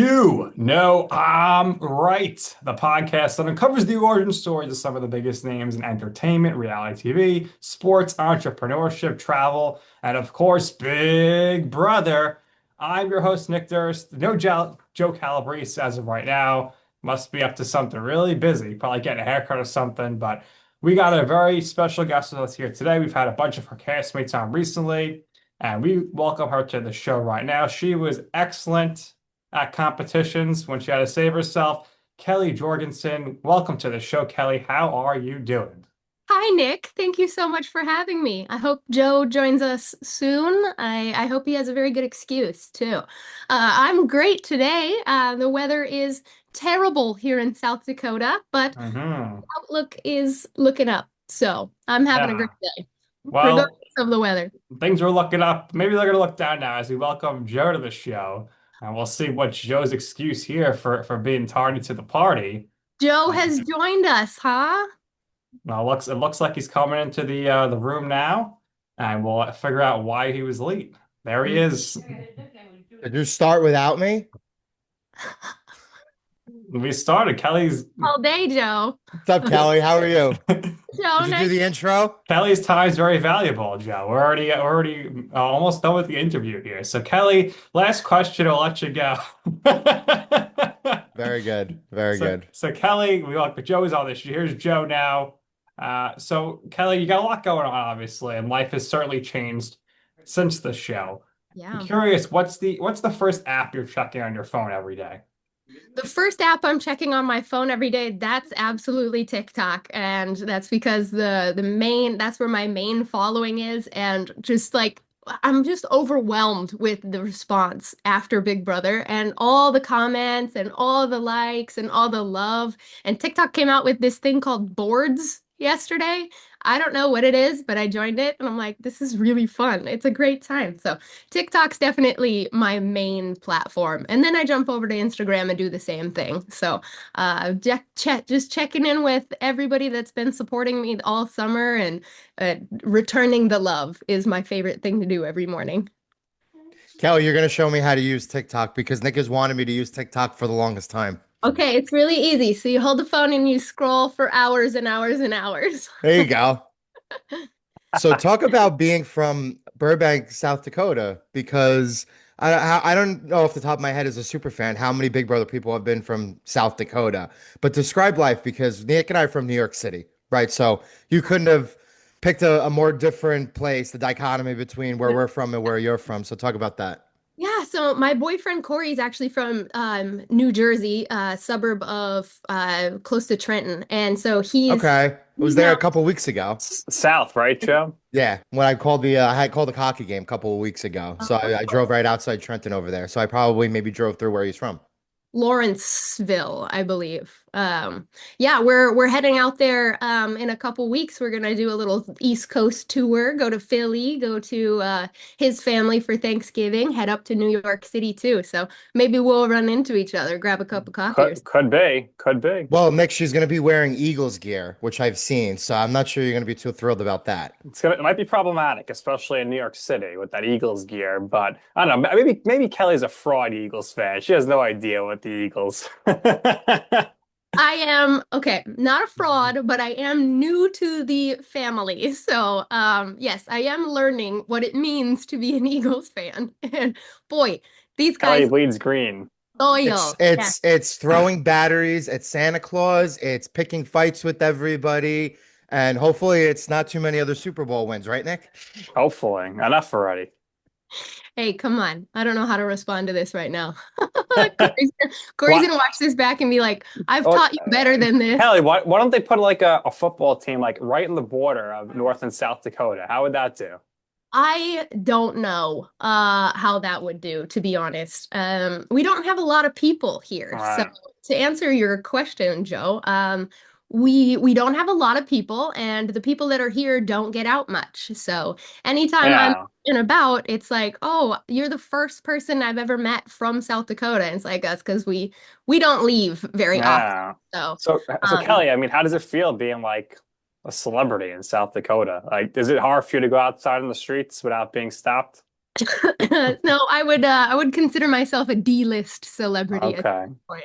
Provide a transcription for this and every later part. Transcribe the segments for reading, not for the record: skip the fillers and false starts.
You know, I'm right. The podcast that uncovers the origin stories of some of the biggest names in entertainment, reality TV, sports, entrepreneurship, travel, and of course, Big Brother. I'm your host, Nick Durst. No Joe Calabrese as of right now. Must be up to something really busy, probably getting a haircut or something. But we got a very special guest with us here today. We've had a bunch of her castmates on recently, and we welcome her to the show right now. She was excellent at competitions when she had to save herself. Kelley Jorgensen, welcome to the show, Kelley. How are you doing? Hi, Nick. Thank you so much for having me. I hope Joe joins us soon. I hope he has a very good excuse too. I'm great today. The weather is terrible here in South Dakota, but Hmm. outlook is looking up. So I'm having a great Yeah. day, regardless Well, of the weather. things are looking up. Maybe they're going to look down now as we welcome Joe to the show. And we'll see what Joe's excuse here for being tardy to the party. Joe has joined us, huh? Well, it looks like he's coming into the room now, and we'll figure out why he was late. There he is. Did you start without me? We started. Kelley's All day, Joe. What's up, Kelly? How are you? Joe, Did you do nice. the intro? Kelly's time is very valuable, Joe. We're already almost done with the interview here. So, Kelley, last question. I'll let you go. Very good. Very So, good. so Kelley, we like Joe's on this. Here's Joe now. So Kelley, you got a lot going on, obviously, and life has certainly changed since the show. I'm Yeah. curious, what's the first app you're checking on your phone every day? The first app I'm checking on my phone every day, that's absolutely TikTok. And that's because that's where my main following is. And just like I'm just overwhelmed with the response after Big Brother and all the comments and all the likes and all the love. And TikTok came out with this thing called boards yesterday. I don't know what it is, but I joined it and I'm like, this is really fun. It's a great time. So TikTok's definitely my main platform. And then I jump over to Instagram and do the same thing. So, just checking in with everybody that's been supporting me all summer and returning the love is my favorite thing to do every morning. Kelly, you're going to show me how to use TikTok because Nick has wanted me to use TikTok for the longest time. Okay, it's really easy. So you hold the phone and you scroll for hours and hours and hours. There you go. So talk about being from Burbank, South Dakota, because I don't know off the top of my head as a super fan how many Big Brother people have been from South Dakota, but describe life because Nick and I are from New York City, right? So you couldn't have picked a more different place, the dichotomy between where we're from and where you're from. So talk about that. Yeah, so my boyfriend Corey is actually from New Jersey, suburb of close to Trenton, and so Okay. I was he's there now a couple weeks ago. South, right, Joe? Yeah, when I had called the hockey game a couple of weeks ago. So I drove right outside Trenton over there. So I probably maybe drove through where he's from. Lawrenceville, I believe. Yeah, we're heading out there in a couple weeks. We're gonna do a little East Coast tour, go to Philly, go to his family for Thanksgiving, head up to New York City too. So maybe we'll run into each other, grab a cup of coffee or Could be, could be. Well, Nick, she's going to be wearing Eagles gear, which I've seen. So I'm not sure you're going to be too thrilled about that. It might be problematic, especially in New York City with that Eagles gear. But I don't know. Maybe Kelly's a fraud Eagles fan. She has no idea what the Eagles. I am okay, not a fraud, but I am new to the family. So, yes, I am learning what it means to be an Eagles fan. And boy, these Kelly guys bleeds green. It's loyal. Yeah. it's it's throwing batteries, it's Santa Claus, it's picking fights with everybody, and hopefully it's not too many other Super Bowl wins, right, Nick? Hopefully, enough already. Hey, come on. I don't know how to respond to this right now. Corey's, Corey's What? gonna watch this back and be like, I've Oh, taught you better than this. Kelly, why don't they put like a football team like right in the border of North and South Dakota? How would that do? I don't know how that would do, to be honest. We don't have a lot of people All here. So right. to answer your question, Joe, we don't have a lot of people, and the people that are here don't get out much. So anytime I'm Yeah. and about, it's like, oh, you're the first person I've ever met from South Dakota. And it's like us because we don't leave very often. Yeah. So So um Kelly, I mean, how does it feel being like a celebrity in South Dakota? Like, is it hard for you to go outside in the streets without being stopped? No, I would consider myself a D-list celebrity at Okay. this point.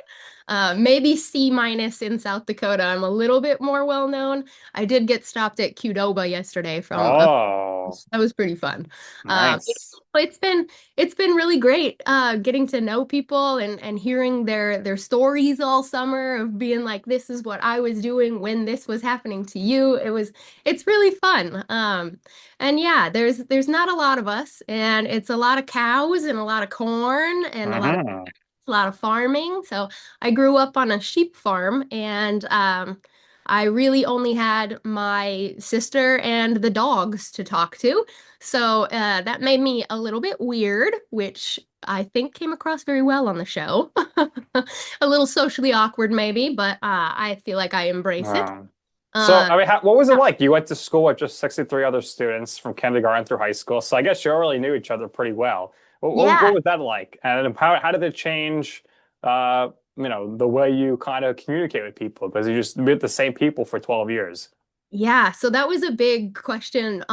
Maybe C minus in South Dakota. I'm a little bit more well known. I did get stopped at Qdoba yesterday from a Oh, that was pretty fun. nice. But it's been really great getting to know people and hearing their stories all summer of being like, this is what I was doing when this was happening to you. It's really fun. And yeah, there's not a lot of us, and it's a lot of cows and a lot of corn and Hmm. a lot of farming. So I grew up on a sheep farm, and I really only had my sister and the dogs to talk to. So that made me a little bit weird, which I think came across very well on the show. A little socially awkward, maybe, but I feel like I embrace it. Wow. So, Uh, I mean, what was it like? You went to school with just 63 other students from kindergarten through high school, so I guess you already knew each other pretty well. What yeah, was that like? And how did it change, the way you kind of communicate with people? Because you just met the same people for 12 years. Yeah, so that was a big question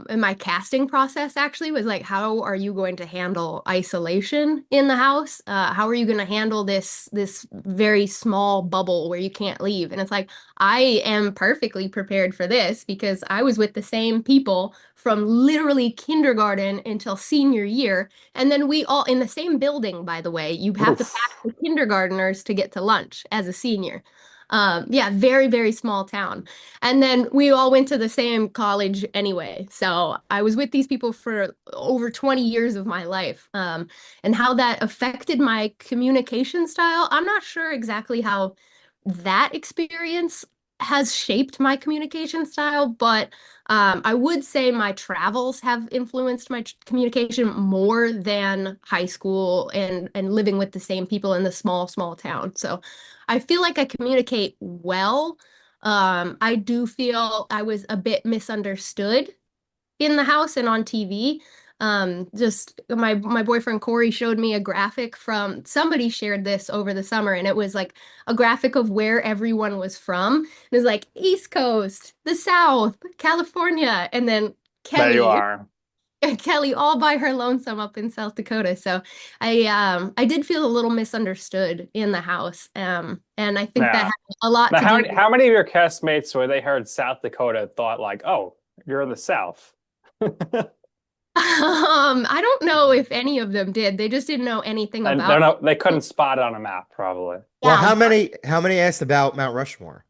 in my casting process actually was like, how are you going to handle isolation in the house? How are you going to handle this very small bubble where you can't leave? And it's like, I am perfectly prepared for this because I was with the same people from literally kindergarten until senior year. And then we all in the same building, by the way, you have to pass Oof. the kindergartners to get to lunch as a senior. Yeah, very, very small town. And then we all went to the same college anyway. So I was with these people for over 20 years of my life. And how that affected my communication style, I'm not sure exactly how that experience has shaped my communication style, but I would say my travels have influenced my communication more than high school and living with the same people in the small town. So I feel like I communicate well. I do feel I was a bit misunderstood in the house and on TV. Just my boyfriend Corey showed me a graphic from somebody shared this over the summer, and it was like a graphic of where everyone was from. It was like East Coast, the South, California, and then There you Kelly, are. Kelly all by her lonesome up in South Dakota. So I did feel a little misunderstood in the house. And I think that Yeah. had a lot Now, to do. how many of your castmates, when they heard South Dakota, thought like, "Oh, you're in the South"? I don't know if any of them did. They just didn't know anything And about. they couldn't spot it on a map, probably. Well, Yeah, how many asked about Mount Rushmore?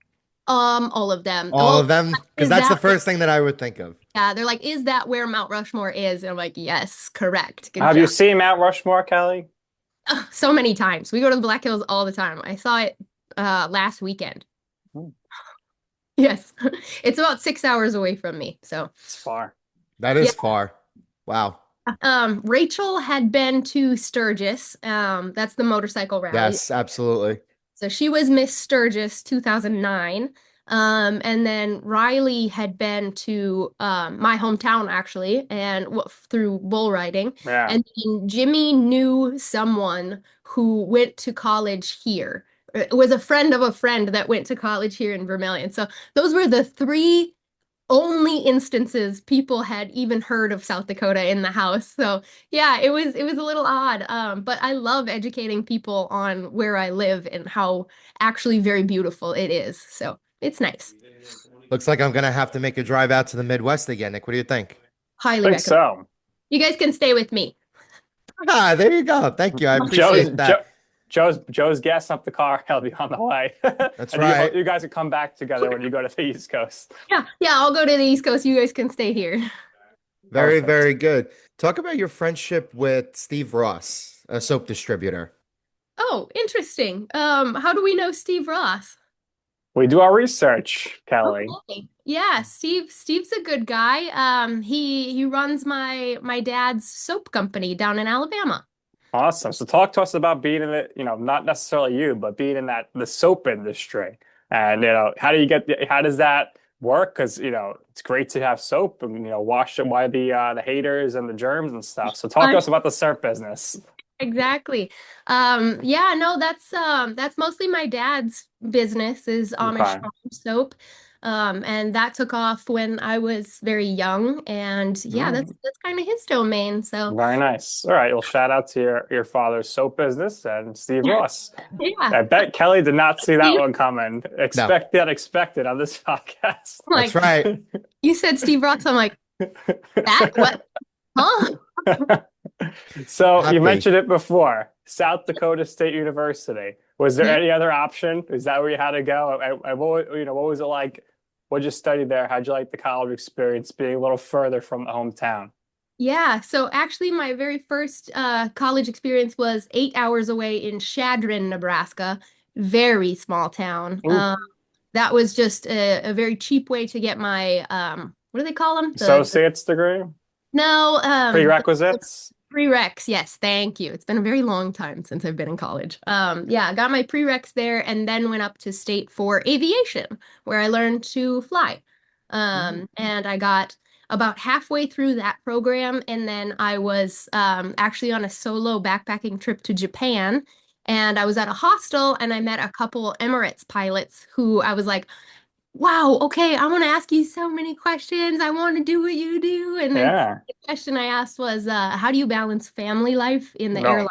all of them. All Well, of them? Because is that's the that first thing that I would think of. yeah, they're like, is that where Mount Rushmore is? And I'm like, yes, correct. Good Have you job. seen Mount Rushmore, Kelly? So many times. We go to the Black Hills all the time. I saw it last weekend. Hmm, Yes. It's about 6 hours away from me. So it's far. That yeah. is far. Wow. Rachel had been to Sturgis. That's the motorcycle rally. Yes, absolutely. So she was Miss Sturgis 2009. And then Riley had been to my hometown actually, and through bull riding. Yeah. And then Jimmy knew someone who went to college here. It was a friend of a friend that went to college here in Vermilion. So those were the three only instances people had even heard of South Dakota in the house. So yeah, it was a little odd. But I love educating people on where I live and how actually very beautiful it is. So it's nice. Looks like I'm gonna have to make a drive out to the Midwest again, Nick. What do you think? Highly I think recommend. so. You guys can stay with me. Ah, there you go. Thank you. I Joe's appreciate Joe, that. Joe's gassing up the car. He'll be on the way. That's And right. you guys can come back together when you go to the East Coast. Yeah, yeah, I'll go to the East Coast. You guys can stay here. Very, Perfect. very good. Talk about your friendship with Steve Ross, a soap distributor. Oh, interesting. How do we know Steve Ross? We do our research, Kelly. Okay. Yeah, Steve's a good guy. He runs my dad's soap company down in Alabama. Awesome. So talk to us about being in it, not necessarily you, but being in the soap industry. And, how does that work? Because, it's great to have soap and, wash it by the haters and the germs and stuff. So talk to us about the soap business. Exactly. Yeah, no, that's mostly my dad's business is Amish Okay. Farm soap. And that took off when I was very young. And yeah, Mm, that's kind of his domain. So very nice. All right. Well, shout out to your father's soap business and Steve Ross. yeah, I bet Kelly did not see that Steve, one coming. No, Expect the unexpected on this podcast. that's like right. you said, Steve Ross. I'm like, that what? Huh? So you Happy. mentioned it before, South Dakota State University. Was there Yeah. any other option? Is that where you had to go? What was it like? What'd you study there? How'd you like the college experience being a little further from the hometown? Yeah, so actually my very first college experience was 8 hours away in Chadron, Nebraska. Very small town. Ooh, That was just a very cheap way to get my what do they call them? associate's degree? No, Prerequisites? prereqs. Yes, thank you. It's been a very long time since I've been in college. Yeah, I got my prereqs there and then went up to state for aviation, where I learned to fly. And I got about halfway through that program, and then I was actually on a solo backpacking trip to Japan. And I was at a hostel and I met a couple Emirates pilots who I was like, wow, okay, I want to ask you so many questions. I want to do what you do. And then Yeah. the question I asked was, how do you balance family life in the No. airline?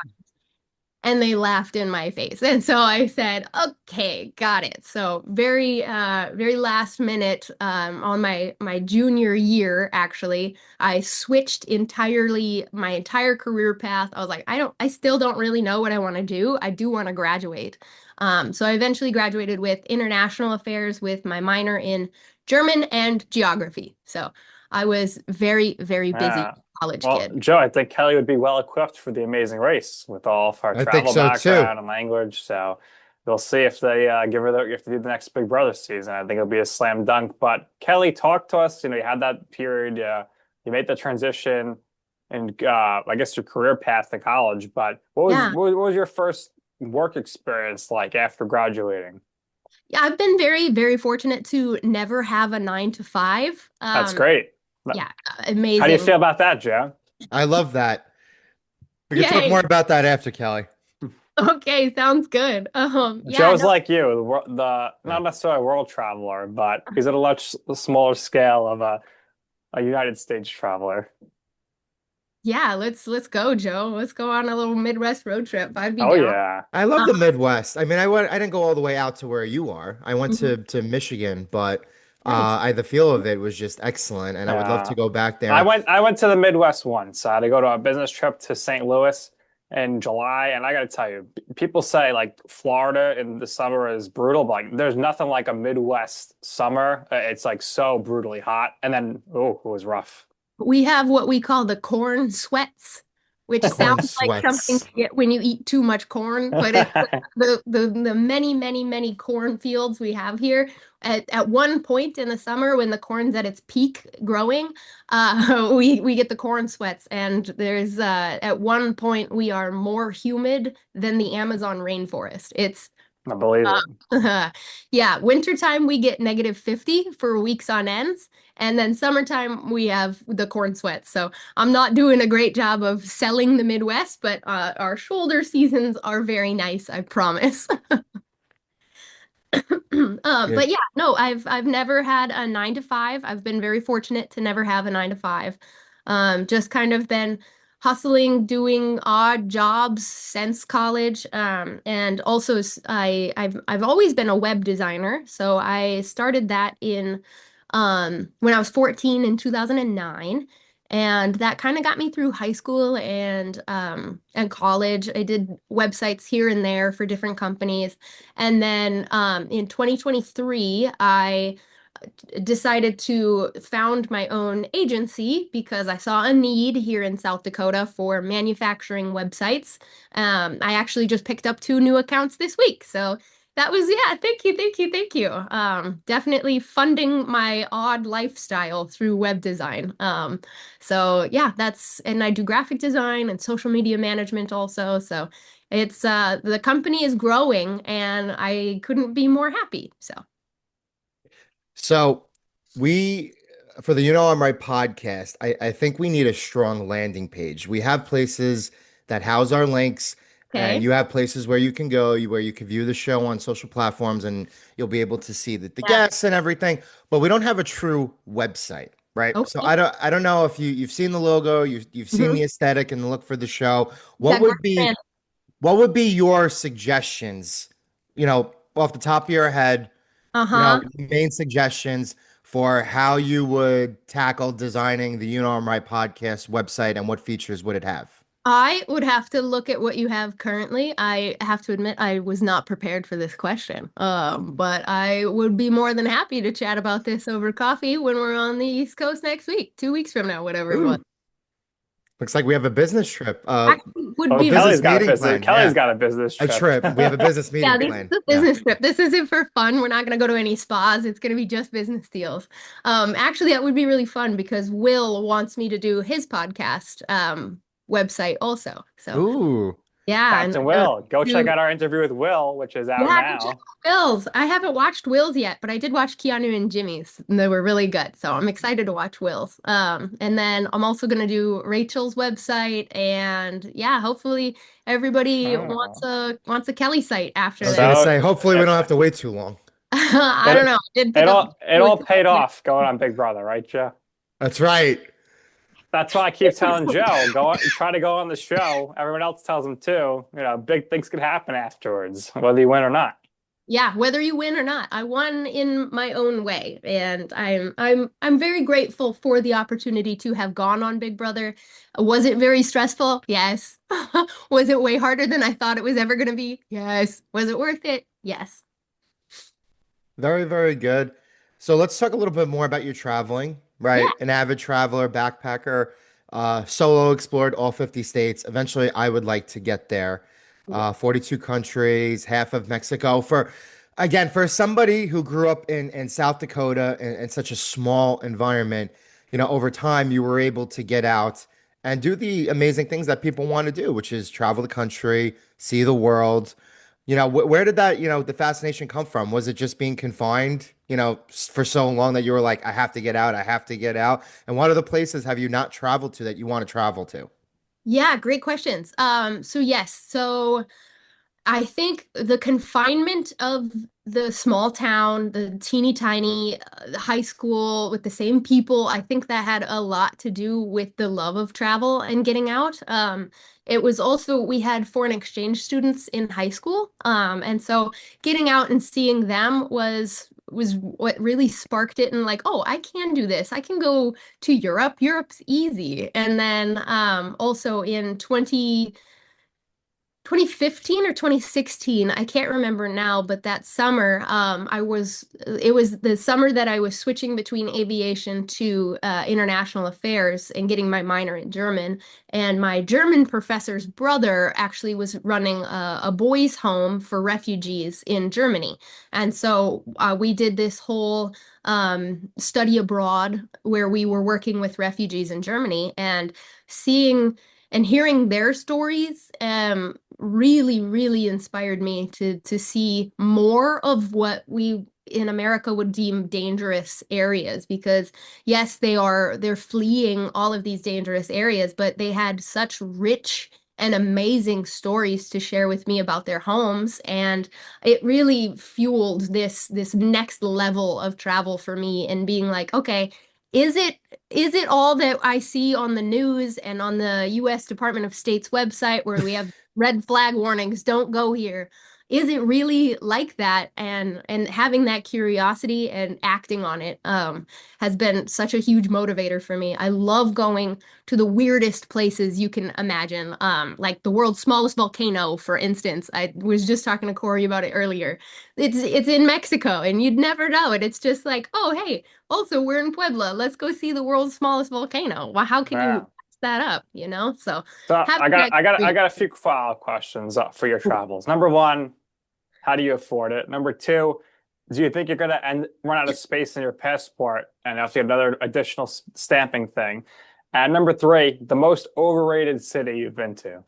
And they laughed in my face. And so I said, okay, got it. So very last minute, on my junior year, actually, I switched entirely my entire career path. I was like, I still don't really know what I want to do. I do want to graduate. So I eventually graduated with international affairs with my minor in German and geography. So I was very busy Yeah. college Well, kid. Joe, I think Kelly would be well equipped for the Amazing Race with all of her I think travel so too. background and language. So we'll see if they give her if they do the next Big Brother season. I think it'll be a slam dunk. But Kelly, talk to us. You had that period. You made the transition, and I guess your career path to college. But Yeah. what was your first work experience like after graduating? Yeah, I've been very fortunate to never have a 9 to 5. That's great. Yeah, How do you amazing. feel about that, Joe? I love that. We can talk Yay. more about that after, Kelly. Okay, sounds good. Yeah, Joe's no, like you, the Yeah. not necessarily a world traveler, but he's at a much smaller scale of a United States traveler. yeah, let's go, Joe. Let's go on a little Midwest road trip. I'd be Oh down. yeah. I love Uh, the Midwest. I mean, I didn't go all the way out to where you are. I went mhm, to Michigan, but nice. the feel of it was just excellent, and I would love Uh, to go back I there. went to the Midwest once. I had to go to a business trip to St. Louis in July, and I got to tell you, people say like Florida in the summer is brutal, but like there's nothing like a Midwest summer. It's like so brutally hot, and then oh, it was rough. We have what we call the corn sweats, which Corn sounds like something sweats. to get when you eat too much corn, but it's the many cornfields we have here. At one point in the summer when the corn's at its peak growing, we get the corn sweats, and there's at one point we are more humid than the Amazon rainforest. It's I believe it. yeah, wintertime we get -50 for weeks on ends, and then summertime we have the corn sweats. So I'm not doing a great job of selling the Midwest, but our shoulder seasons are very nice, I promise. Yeah. But yeah, no, I've never had a 9 to 5. I've been very fortunate to never have a 9 to 5. Just kind of been hustling, doing odd jobs since college. And also I've always been a web designer. So I started that in when I was 14 in 2009. And that kind of got me through high school and college. I did websites here and there for different companies. And then in 2023, I decided to found my own agency because I saw a need here in South Dakota for manufacturing websites. I actually just picked up 2 new accounts this week. So that was, yeah, thank you. Definitely funding my odd lifestyle through web design. So yeah, and I do graphic design and social media management also. So it's the company is growing and I couldn't be more happy. So So we, for the I'm Right podcast, I think we need a strong landing page. We have places that house our links, and Okay. you have places where you can go, where you can view the show on social platforms, and you'll be able to see the Yeah. guests and everything. But we don't have a true website, right? So Okay. I don't know if you've seen the logo, you've seen Mhm. the aesthetic and the look for the show. What Got great would be brand. what would be your suggestions, off the top of your head, Uh-huh. main suggestions for how you would tackle designing the You Know I'm Right podcast website, and what features would it have? I would have to look at what you have currently. I have to admit I was not prepared for this question. But I would be more than happy to chat about this over coffee when we're on the East Coast next week, 2 weeks from now, whatever it was. Ooh, looks like we have a business trip, Actually, would Oh, a be business Kelly's got a meeting business. plan. Kelly's Yeah, got a business a trip. trip. We have a business Yeah, meeting this is plan. a Yeah. business trip. This isn't for fun. We're not going to go to any spas. It's going to be just business deals. Actually, that would be really fun because Will wants me to do his podcast website also. So Ooh. yeah, and Captain Will, go check do out our interview with Will, which is out yeah, go check now. out Will's. I haven't watched Will's yet, but I did watch Keanu and Jimmy's, and they were really good. So I'm excited to watch Will's. And then I'm also gonna do Rachel's website, and yeah, hopefully everybody Oh. wants a Kelly site I after was gonna that. So say, hopefully we it, don't have to wait too long. I don't it, know. I did it pick up all it two or all three paid ideas. off going on Big Brother, right, Joe? That's right. That's why I keep telling Joe, try to go on the show. Everyone else tells him too. Big things could happen afterwards, whether you win or not. Yeah, whether you win or not, I won in my own way, and I'm very grateful for the opportunity to have gone on Big Brother. Was it very stressful? Yes. Was it way harder than I thought it was ever going to be? Yes. Was it worth it? Yes. Very, very good. So let's talk a little bit more about your traveling, Yeah. right? An avid traveler, backpacker, solo explored all 50 states. Eventually, I would like to get there. 42 countries, half of Mexico. For somebody who grew up in South Dakota in such a small environment, over time, you were able to get out and do the amazing things that people want to do, which is travel the country, see the world. Where did that, the fascination come from? Was it just being confined, for so long that you were like, I have to get out, I have to get out? And what other places have you not traveled to that you want to travel to? Yeah, great questions. So yes, so I think the confinement of the small town, the teeny tiny high school with the same people, I think that had a lot to do with the love of travel and getting out. It was also, we had foreign exchange students in high school. And so getting out and seeing them was what really sparked it and like, oh, I can do this. I can go to Europe. Europe's easy. And then also in 2015 or 2016, I can't remember now, but that summer, it was the summer that I was switching between aviation to international affairs and getting my minor in German. And my German professor's brother actually was running a boys' home for refugees in Germany. And so we did this whole study abroad where we were working with refugees in Germany and seeing and hearing their stories really, really inspired me to see more of what we in America would deem dangerous areas because yes, they're fleeing all of these dangerous areas, but they had such rich and amazing stories to share with me about their homes, and it really fueled this next level of travel for me and being like, okay, is it all that I see on the news and on the U.S. Department of State's website where we have red flag warnings, don't go here? Is it really like that? And having that curiosity and acting on it has been such a huge motivator for me. I love going to the weirdest places you can imagine, like the world's smallest volcano, for instance. I was just talking to Corey about it earlier. It's in Mexico, and you'd never know it. It's just like, oh, hey, also, we're in Puebla. Let's go see the world's smallest volcano. Well, how can you Yeah. pass that up, you know? So So having I got that I got I experience. got a few follow-up questions for your travels. Number one, how do you afford it? Number two, do you think you're gonna run out of space in your passport and have to get another additional stamping thing? And number three, the most overrated city you've been to.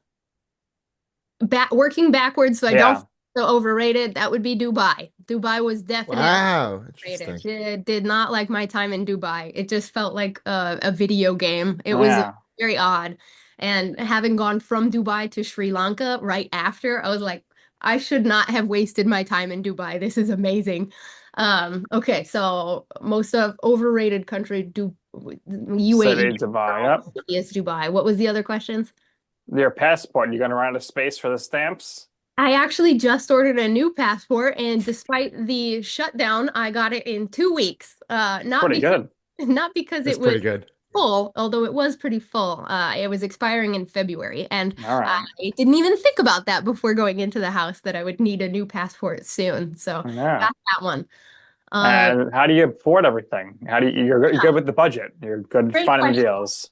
Working backwards so I don't Yeah. feel so overrated, that would be Dubai. Dubai was definitely Wow, overrated. interesting. Did not like my time in Dubai. It just felt like a video game. It was Yeah. very odd. And having gone from Dubai to Sri Lanka right after, I was like, I should not have wasted my time in Dubai. This is amazing. Okay, so most of overrated country, City, UAE Dubai. Yep. is Dubai. What was the other questions? Your passport, you gonna run out of space for the stamps? I actually just ordered a new passport, and despite the shutdown, I got it in 2 weeks. Not Pretty because good. not because That's it was pretty good. full, although it was pretty full. It was expiring in February, and All right. I didn't even think about that before going into the house that I would need a new passport soon. So Yeah. got that one. Uh, And how do you afford everything? How do you're good with the budget? You're good Great finding the question. deals.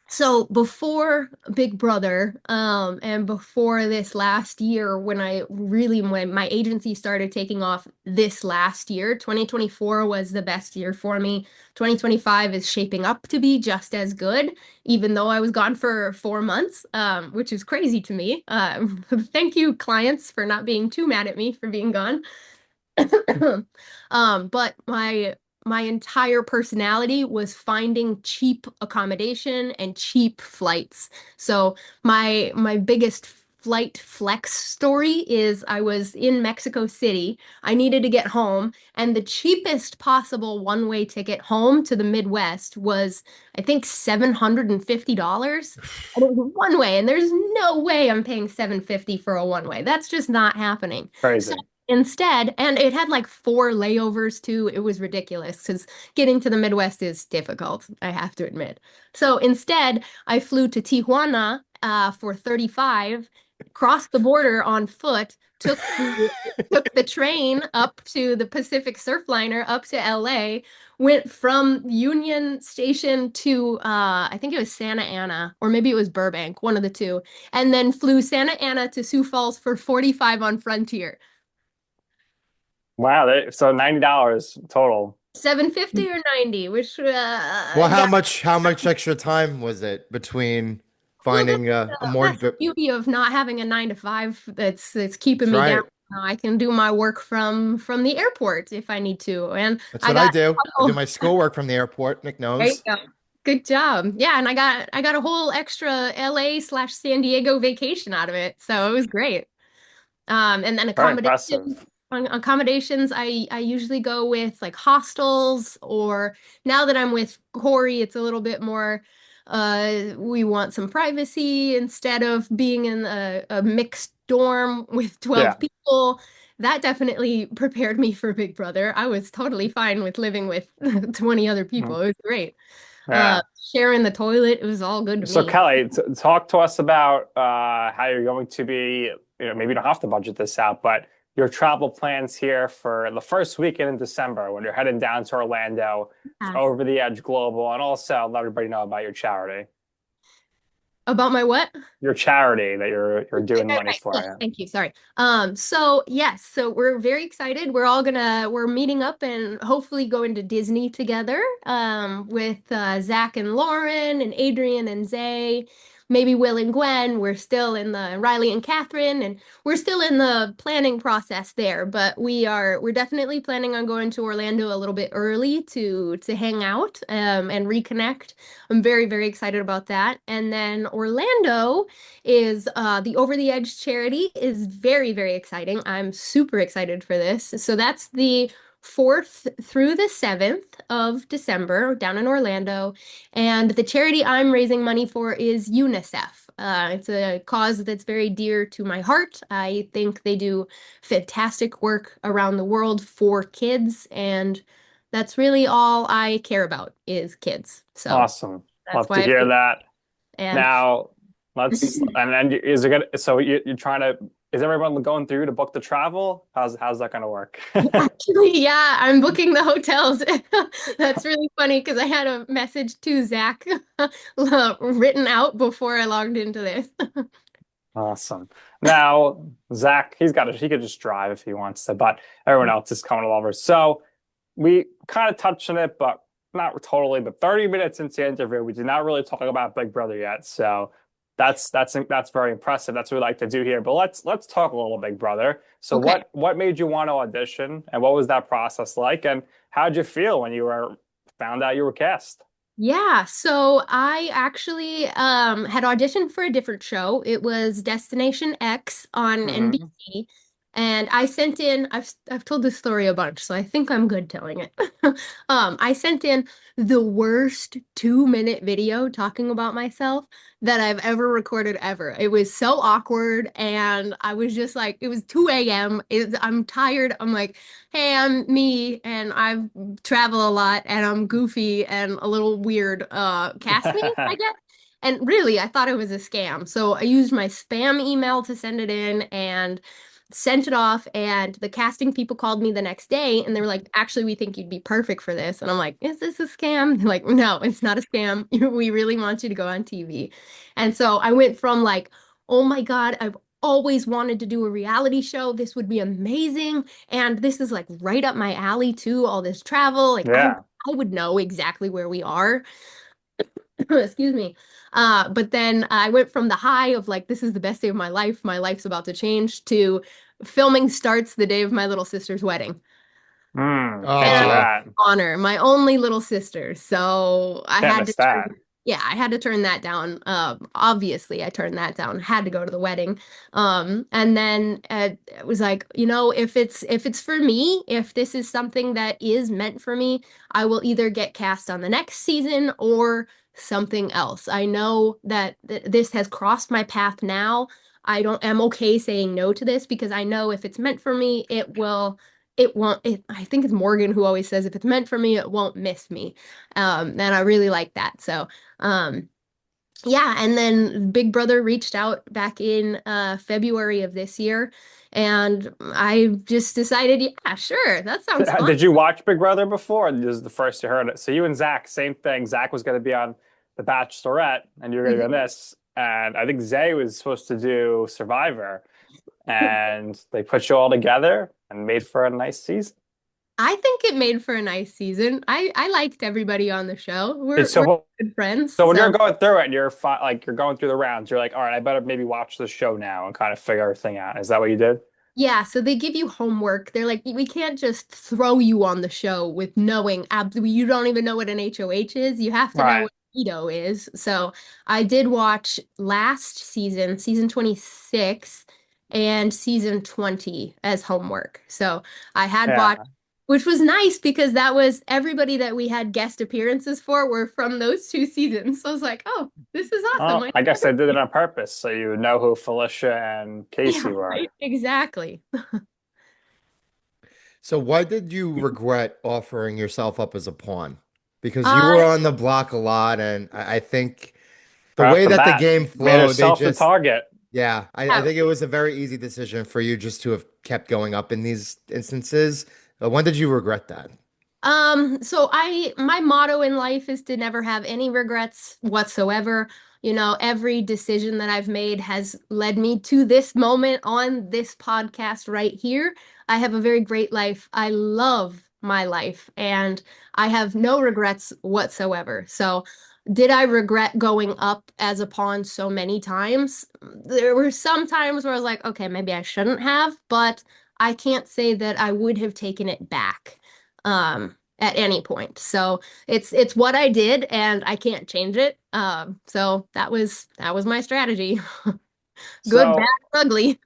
So before Big Brother, and before this last year, when my agency started taking off this last year, 2024 was the best year for me. 2025 is shaping up to be just as good, even though I was gone for 4 months, which is crazy to me. Thank you, clients, for not being too mad at me for being gone. But my entire personality was finding cheap accommodation and cheap flights. So my biggest flight flex story is I was in Mexico City. I needed to get home, and the cheapest possible one-way ticket home to the Midwest was, I think, $750. And it was one way, and there's no way I'm paying $750 for a one way. That's just not happening. So Crazy. instead, and it had like 4 layovers too. It was ridiculous because getting to the Midwest is difficult, I have to admit. So instead, I flew to Tijuana for 35, crossed the border on foot, took the train up to the Pacific Surfliner up to LA, went from Union Station to I think it was Santa Ana, or maybe it was Burbank, one of the two, and then flew Santa Ana to Sioux Falls for 45 on Frontier. Wow. So $90 total. 750 or 90, which Well, yeah, how much extra time was it between well, finding a more that's the beauty of not having a 9 to 5 that's keeping That's me down. right. I can do my work from the airport if I need to. And That's I what I got do. I do oh, my schoolwork from the airport. Nick there you knows. go. Good job. Yeah, and I got a whole extra LA/San Diego vacation out of it. So it was great. And then Very impressive. accommodations, I usually go with like hostels, or now that I'm with Corey, it's a little bit more, we want some privacy instead of being in a mixed dorm with Yeah. 12 people. That definitely prepared me for Big Brother. I was totally fine with living with 20 other Mhm. people. It was great. Yeah. Sharing the toilet, it was all good to So me. Kelly, talk to us about how you're going to be, maybe you don't have to budget this out, but your travel plans here for the first weekend in December when you're heading down to Orlando for Yeah. Over the Edge Global, and also let everybody know about your charity. About my what? Your charity that you're Right, doing the right, monies right. for. Yes, Yeah. thank you. Sorry. So yes, so we're very excited. We're meeting up and hopefully going to Disney together, with Zach and Lauren and Adrian and Zay, maybe Will and Gwen. We're still in the Riley and Catherine, and we're still in the planning process there, but we're definitely planning on going to Orlando a little bit early to hang out, and reconnect. I'm very, very excited about that. And then Orlando is the Over the Edge charity is very, very exciting. I'm super excited for this. So that's the 4th through the 7th of December down in Orlando. And the charity I'm raising money for is UNICEF. It's a cause that's very dear to my heart. I think they do fantastic work around the world for kids, and that's really all I care about is kids. So Awesome. that's Love to why hear that. and Now, and then is it gonna, so you're trying to, is everyone going through to book the travel? How's that gonna work? actually, yeah, I'm booking the hotels. That's really funny because I had a message to Zach written out before I logged into this. Awesome. Now, Zach, he could just drive if he wants to, but everyone else is coming over. So we kind of touched on it, but not totally. But 30 minutes into the interview, we did not really talk about Big Brother yet. So that's very impressive. That's what we like to do here. But let's talk a little Big Brother. So Okay. what made you want to audition, and what was that process like? And how did you feel when you were found out you were cast? Yeah, so I actually had auditioned for a different show. It was Destination X on Hmm. NBC. And I sent in, I've told this story a bunch, so I think I'm good telling it. I sent in the worst 2-minute video talking about myself that I've ever recorded ever. It was so awkward, and I was just like, it was 2 a.m. I'm tired. I'm like, hey, I'm me, and I travel a lot, and I'm goofy and a little weird. Cast me, I guess. And really, I thought it was a scam. So I used my spam email to send it in and sent it off. And the casting people called me the next day and they were like, actually, we think you'd be perfect for this. And I'm like, is this a scam? They're like, no, it's not a scam. We really want you to go on TV. And so I went from like, oh my God, I've always wanted to do a reality show. This would be amazing. And this is like right up my alley too, all this travel. Like Yeah. I would know exactly where we are. Excuse me. But then I went from the high of like, this is the best day of my life's about to change, to filming starts the day of my little sister's wedding. Picture And Oh, that. honor, my only little sister. So I Can't had miss to that. yeah, I had to turn that down. Obviously I turned that down, had to go to the wedding. And then it was like, if it's for me, if this is something that is meant for me, I will either get cast on the next season or something else. I know that this has crossed my path now. I'm okay saying no to this because I know if it's meant for me, it won't I think it's Morgan who always says if it's meant for me, it won't miss me. And I really like that. So um yeah, and then Big Brother reached out back in February of this year, and I just decided, yeah, sure, that sounds fun. Did you watch Big Brother before? This is the first you heard it. So you and Zach, same thing. Zach was going to be on The Bachelorette, and you were going to be on Mhm. this. And I think Zay was supposed to do Survivor, and they put you all together and made for a nice season. I think it made for a nice season. I liked everybody on the show. And We're so, good friends. so when you're So going through it, and like you're going through the rounds. You're like, all right, I better maybe watch the show now and kind of figure everything out. Is that what you did? yeah, so they give you homework. They're like, we can't just throw you on the show with knowing absolutely you don't even know what an HOH is. You have to know Right. what keto is. So I did watch last season, season 26 and season 20 as homework. So I had watched, Yeah. which was nice because that was everybody that we had guest appearances for were from those 2 seasons. So I was like, oh, this is awesome. Well, I guess they did it on purpose, so you know who Felicia and Yeah, Casey were. right. Exactly. so why did you regret offering yourself up as a pawn? Because you Uh, were on the block a lot, and I think the Right off way the that the bat, game made flowed, they herself the just, target. yeah, I yeah. think it was a very easy decision for you just to have kept going up in these instances. When did you regret that? So my motto in life is to never have any regrets whatsoever. Every decision that I've made has led me to this moment on this podcast right here. I have a very great life. I love my life and I have no regrets whatsoever. So, did I regret going up as a pawn so many times? There were some times where I was like, okay, maybe I shouldn't have, but I can't say that I would have taken it back at any point. So it's what I did and I can't change it. So that was my strategy. Good, bad, So, ugly.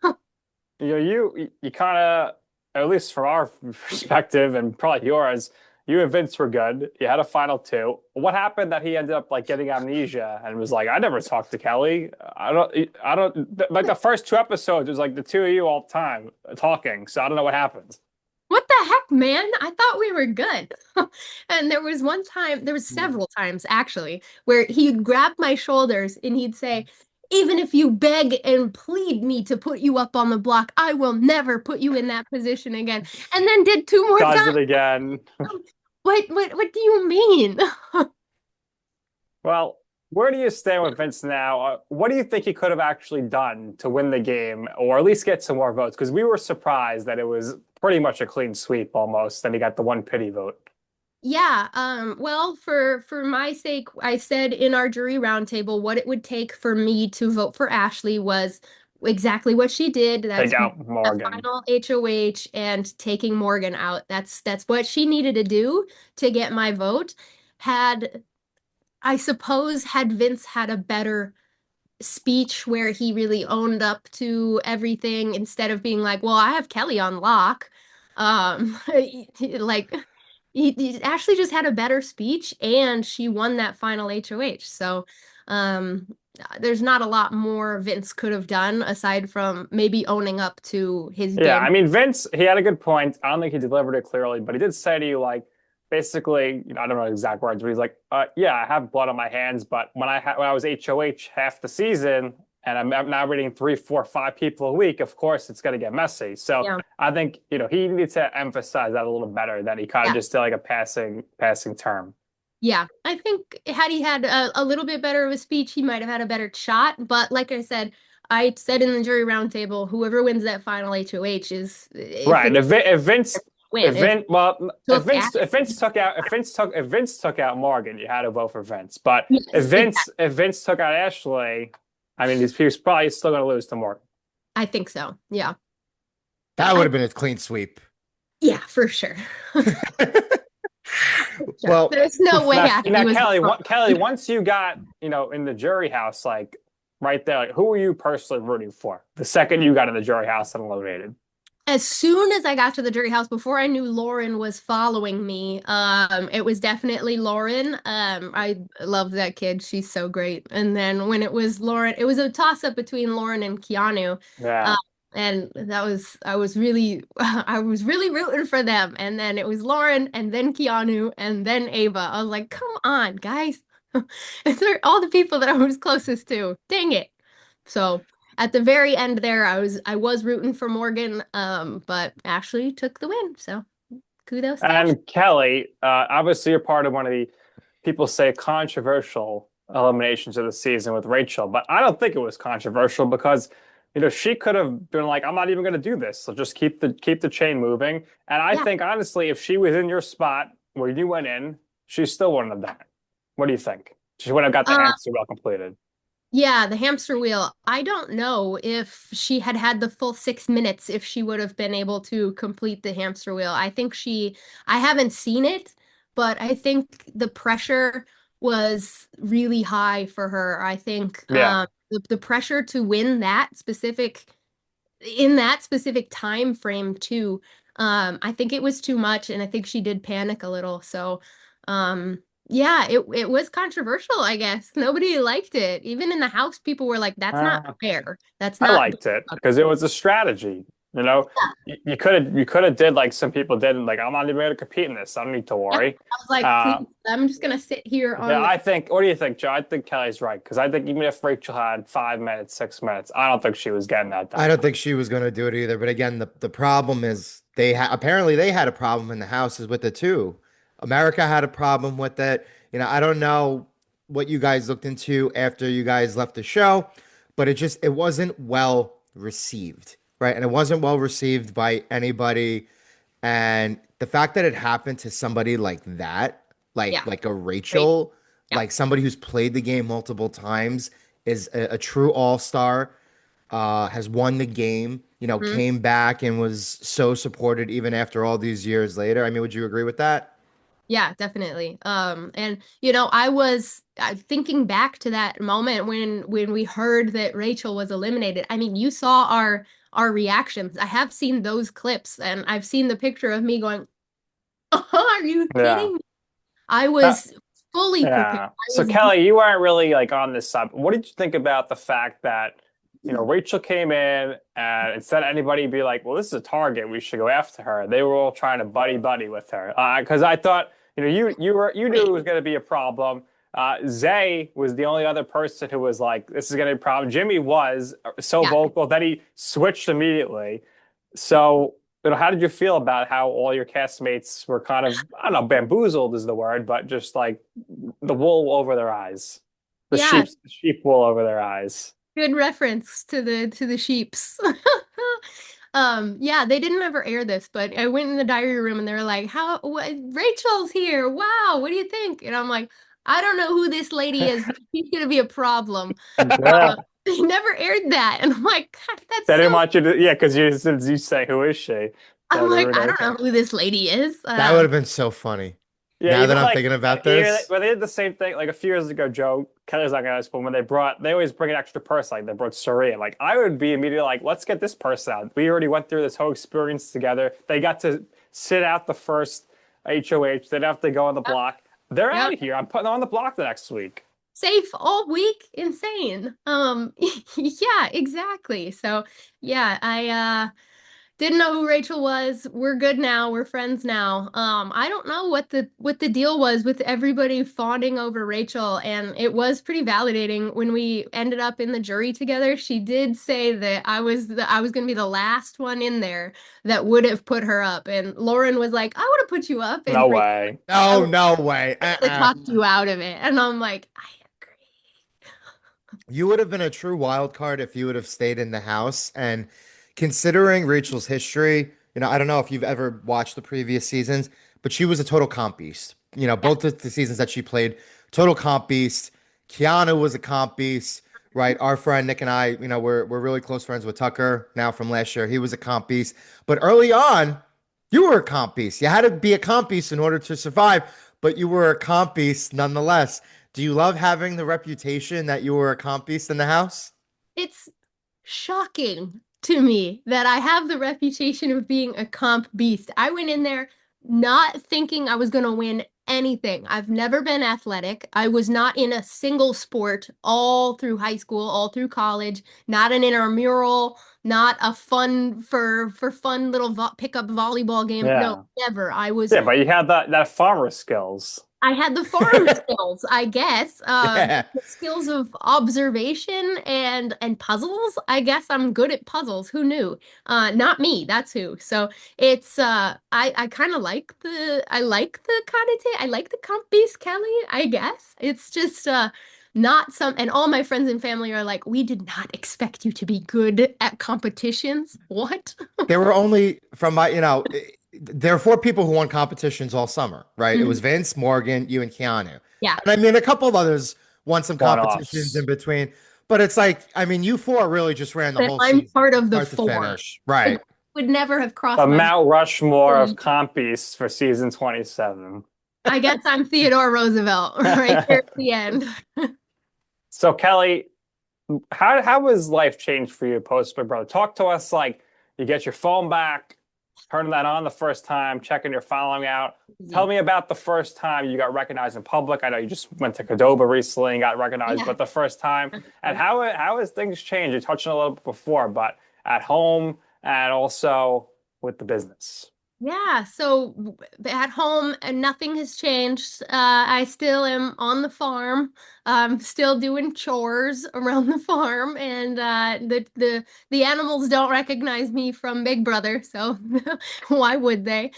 you kind of, at least from our perspective and probably yours, you and Vince were good. You had a final two. What happened that he ended up like getting amnesia and was like, I never talked to Kelly. I don't like the first two episodes. It was like the two of you all the time talking. So I don't know what happened. What the heck, man? I thought we were good. And there was one time, there was several times actually, where he'd grab my shoulders and he'd say, even if you beg and plead me to put you up on the block, I will never put you in that position again. And then did two more Does it times. again. What do you mean? Well, where do you stand with Vince now? What do you think he could have actually done to win the game or at least get some more votes? Because we were surprised that it was pretty much a clean sweep almost, and he got the one pity vote. Yeah, well, for my sake, I said in our jury roundtable what it would take for me to vote for Ashley was exactly what she did. Take That's out a Morgan. final HOH and taking Morgan out. That's what she needed to do to get my vote. Had I suppose had Vince had a better speech where he really owned up to everything instead of being like, well, I have Kelley on lock. Like he Ashley just had a better speech and she won that final HOH. So um there's not a lot more Vince could have done aside from maybe owning up to his Yeah, game. I mean, Vince, he had a good point. I don't think he delivered it clearly, but he did say to you, like, basically, I don't know the exact words, but he's like, yeah, I have blood on my hands, but when I was HOH half the season, and I'm now reading 3, 4, 5 people a week, of course, it's going to get messy. So Yeah. I think, he needs to emphasize that a little better, that he kind of Yeah. just did like a passing term. Yeah, I think had he had a little bit better of a speech, he might have had a better shot. But like I said in the jury roundtable, whoever wins that final HOH is if Right. it's If Vince win. Took if Vince took out Morgan, you had to vote for Vince. But Yes, if Vince took out Ashley, I mean, he was probably still going to lose to Morgan. I think so. Yeah. That would have been a clean sweep. Yeah, for sure. Well, there's no way now, Ashley now was Kelley, once you got in the jury house, like right there, like, who were you personally rooting for the second you got in the jury house and eliminated? As soon as I got to the jury house, before I knew Lauren was following me, it was definitely Lauren. I love that kid. She's so great. And then when it was Lauren, it was a toss-up between Lauren and Keanu. Yeah. And I was really I was really rooting for them. And then it was Lauren and then Keanu and then Ava. I was like, come on, guys. They're all the people that I was closest to. Dang it. So at the very end there, I was rooting for Morgan, but Ashley took the win. So kudos to Ashley. And Kelley, obviously you're part of one of the people say controversial eliminations of the season with Rachel, but I don't think it was controversial because she could have been like, I'm not even going to do this. So just keep the chain moving. And I think honestly, if she was in your spot where you went in, she still wouldn't have done it. What do you think? She wouldn't have got the hamster wheel completed. Yeah, the hamster wheel. I don't know if she had had the full 6 minutes, if she would have been able to complete the hamster wheel. I haven't seen it, but I think the pressure was really high for her. I think the pressure to win in that specific time frame too. I think it was too much, and I think she did panic a little. So, yeah, it was controversial, I guess. Nobody liked it. Even in the house, people were like, that's not fair. That's not. I liked it because it was a strategy. You could have did like some people did, like, I'm not even going to compete in this. I don't need to worry. I was like, please, I'm just gonna sit here on. Yeah, what do you think, Joe? I think Kelley's right because I think even if Rachel had 5 minutes, 6 minutes, I don't think she was getting that done. I don't think she was going to do it either. But again, the problem is apparently they had a problem in the houses with it too. America had a problem with it. I don't know what you guys looked into after you guys left the show, but it wasn't well received, right? And it wasn't well received by anybody. And the fact that it happened to somebody like that, like a Rachel, like somebody who's played the game multiple times, is a true all-star, has won the game, came back and was so supported even after all these years later. I mean, would you agree with that? Yeah, definitely. And I was thinking back to that moment when we heard that Rachel was eliminated. I mean, you saw our reactions. I have seen those clips, and I've seen the picture of me going, "Oh, are you kidding me?" I was fully prepared. So Kelley, you weren't really like on this side. What did you think about the fact that Rachel came in and instead of anybody be like, well, this is a target, we should go after her. They were all trying to buddy with her. Because I thought, you knew it was going to be a problem. Zay was the only other person who was like, this is going to be a problem. Jimmy was so vocal that he switched immediately. So, how did you feel about how all your castmates were kind of, I don't know, bamboozled is the word, but just like the wool over their eyes, the sheep wool over their eyes. Good reference to the sheeps. Yeah, they didn't ever air this, but I went in the diary room and they were like, Rachel's here. Wow, what do you think? And I'm like, I don't know who this lady is, but she's gonna be a problem. They never aired that. And I'm like, God, that's they didn't want you to, because you say, who is she? I'm like, I don't know who this lady is. That would have been so funny. Yeah, Now that even I'm like thinking about yeah, this. well, they did the same thing like a few years ago. Joe Kelly's not gonna but when they always bring an extra person. Like they brought Surya. Like I would be immediately like, let's get this person out. We already went through this whole experience together. They got to sit out the first HOH. They didn't have to go on the Yep. block. They're out Yep. of here. I'm putting them on the block the next week. Safe all week. Insane. Yeah, exactly. So yeah, I didn't know who Rachel was. We're good now. We're friends now. I don't know what the deal was with everybody fawning over Rachel, and it was pretty validating when we ended up in the jury together. She did say that I was gonna be the last one in there that would have put her up, and Lauren was like, "I would have put you up," and No Rachel way. No, no way. talked you out of it, and I'm like, I agree. You would have been a true wild card if you would have stayed in the house. And considering Rachel's history, I don't know if you've ever watched the previous seasons, but she was a total comp beast. Yeah. Both the seasons that she played, total comp beast. Keanu was a comp beast, right? Our friend Nick and I, we're really close friends with Tucker now from last year. He was a comp beast. But early on, you were a comp beast. You had to be a comp beast in order to survive, but you were a comp beast nonetheless. Do you love having the reputation that you were a comp beast in the house? It's shocking to me that I have the reputation of being a comp beast. I went in there not thinking I was going to win anything. I've never been athletic. I was not in a single sport all through high school, all through college, not an intramural, not a for fun little pickup volleyball game. No, Yeah. never. I was Yeah, but you had that farmer skills. I had the farm skills, I guess. Yeah. The skills of observation and puzzles. I guess I'm good at puzzles. Who knew? Not me, that's who. So it's I kind of like I like the connotation. I like the comp beast Kelly, I guess. It's just not some and all my friends and family are like, we did not expect you to be good at competitions. What? There were only from my, there are four people who won competitions all summer, right? It was Mhm. Vince, Morgan, you, and Keanu. Yeah. And I mean, a couple of others won some competitions in One-offs. between, but it's like, I mean, you four really just ran the That whole I'm season, part of the start to four. finish. It Right. would never have The crossed my Mount Rushmore of mind. comp beasts for season 27. I guess I'm Theodore Roosevelt right there at the end. So Kelly, how was life changed for you post Big Brother? Talk to us like you get your phone back, turning that on the first time, checking your following out. Tell me about the first time you got recognized in public. I know you just went to Cordoba recently and got recognized, Yeah. but the first time and how has things changed? You touched on it a little bit before, but at home and also with the business. Yeah, so at home, nothing has changed. I still am on the farm. I'm still doing chores around the farm, and the animals don't recognize me from Big Brother, so why would they?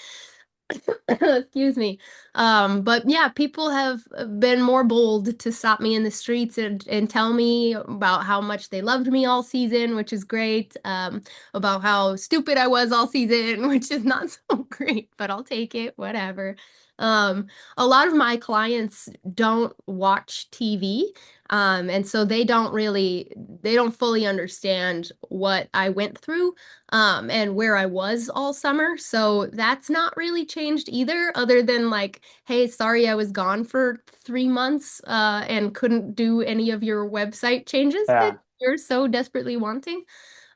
Excuse me. But yeah, people have been more bold to stop me in the streets and tell me about how much they loved me all season, which is great. About how stupid I was all season, which is not so great, but I'll take it, whatever. Um, a lot of my clients don't watch TV. And so they don't fully understand what I went through and where I was all summer. So that's not really changed either, other than like, hey, sorry I was gone for 3 months and couldn't do any of your website changes that Yeah. you're so desperately wanting.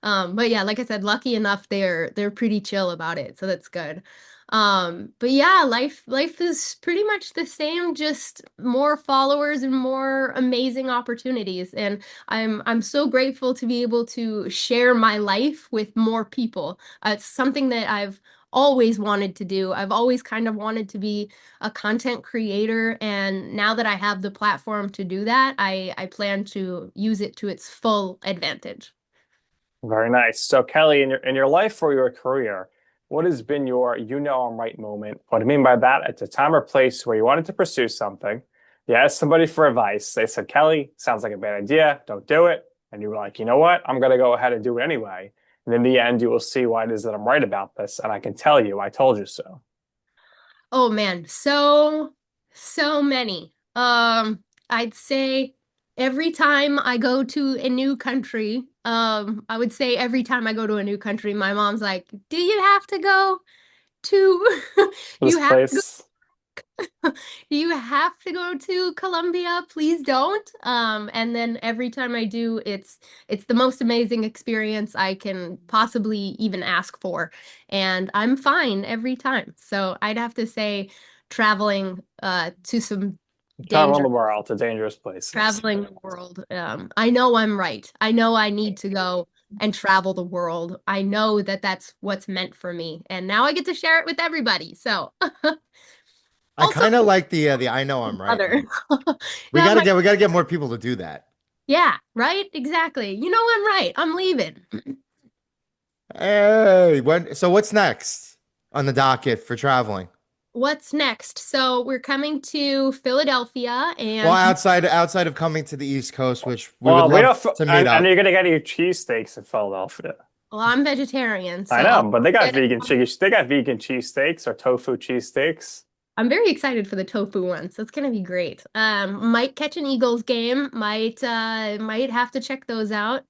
But yeah, like I said, lucky enough they're pretty chill about it, so that's good. But yeah, life is pretty much the same, just more followers and more amazing opportunities. And I'm so grateful to be able to share my life with more people. It's something that I've always wanted to do. I've always kind of wanted to be a content creator, and now that I have the platform to do that, I plan to use it to its full advantage. Very nice. So Kelly, in your life or your career, what has been your you know I'm right moment? What I mean by that, it's a time or place where you wanted to pursue something. You asked somebody for advice. They said, Kelly, sounds like a bad idea. Don't do it. And you were like, you know what? I'm going to go ahead and do it anyway. And in the end, you will see why it is that I'm right about this. And I can tell you, I told you so. Oh man, so many. I'd say every time I go to a new country, I would say every time I go to a new country, my mom's like, "Do you have to go to This you have to go place. Do you have to go to Colombia? Please don't. And then every time I do, it's the most amazing experience I can possibly even ask for. And I'm fine every time. So I'd have to say traveling to some Travel danger, the world to dangerous places. traveling the world. I know I'm right. I know I need to go and travel the world. I know that that's what's meant for me. And now I get to share it with everybody. So I also kind of like the I know I'm right other. one. That might, We gotta get more people to do that. yeah, right? Exactly. You know I'm right. I'm leaving. Hey, so what's next on the docket for traveling? What's next? So we're coming to Philadelphia Well, and outside of coming to the East Coast, which we would Well, we love don't, to meet and up. you're gonna get your cheesesteaks in Philadelphia. well, I'm vegetarian, I so know, I'll but they got get it. vegan cheese. They got vegan cheesesteaks or tofu cheesesteaks. I'm very excited for the tofu ones. That's gonna be great. Might catch an Eagles game. Might have to check those out.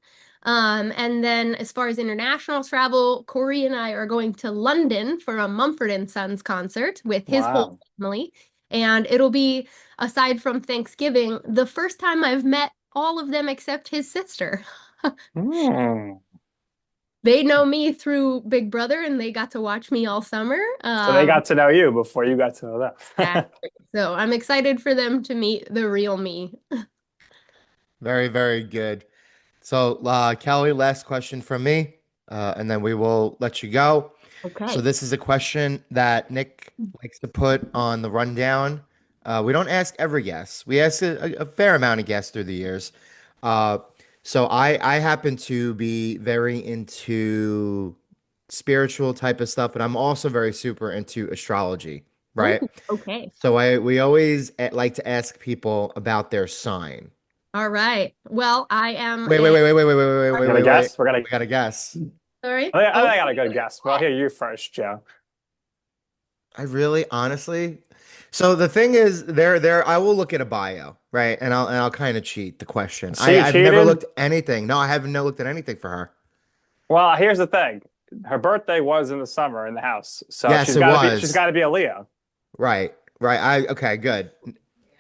And then as far as international travel, Corey and I are going to London for a Mumford and Sons concert with his whole Wow. family. And it'll be, aside from Thanksgiving, the first time I've met all of them except his sister. Hmm. They know me through Big Brother and they got to watch me all summer. So they got to know you before you got to know them. Exactly. So I'm excited for them to meet the real me. Very, very good. So, Kelly, last question from me, and then we will let you go. So, Okay. this is a question that Nick likes to put on the rundown. We don't ask every guest. We ask a fair amount of guests through the years. Uh, I happen to be very into spiritual type of stuff, but I'm also very super into astrology, Oh, right? okay. So we always like to ask people about their sign. All right. Well, I am Wait, wait, a wait, wait, wait, wait, wait, wait, wait, You wait, gonna wait, wait. guess? We're gonna. We gotta guess. sorry. I Oh, think I got a good guess. Well, I'll hear you first, Joe. I really, honestly. So the thing is, I will look at a bio, right? And I'll kind of cheat the question. See, you I've never cheated. looked anything. No, I haven't no looked at anything for her. Well, here's the thing. Her birthday was in the summer in the house, so Yes, it she's was. got to be a Leo. Right, right. Okay, good.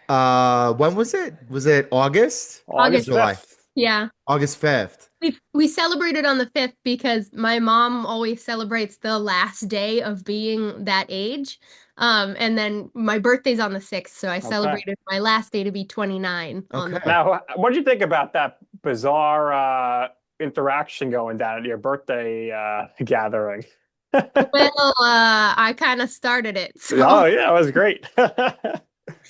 When was it? Was it August or August. August July? 5th. Yeah. August 5th. We celebrated on the 5th because my mom always celebrates the last day of being that age. And then my birthday's on the 6th, so I Okay. celebrated my last day to be 29 on the Okay. Now, what do you think about that bizarre interaction going down at your birthday gathering? well, I kind of started it. So Oh yeah, it was great. um,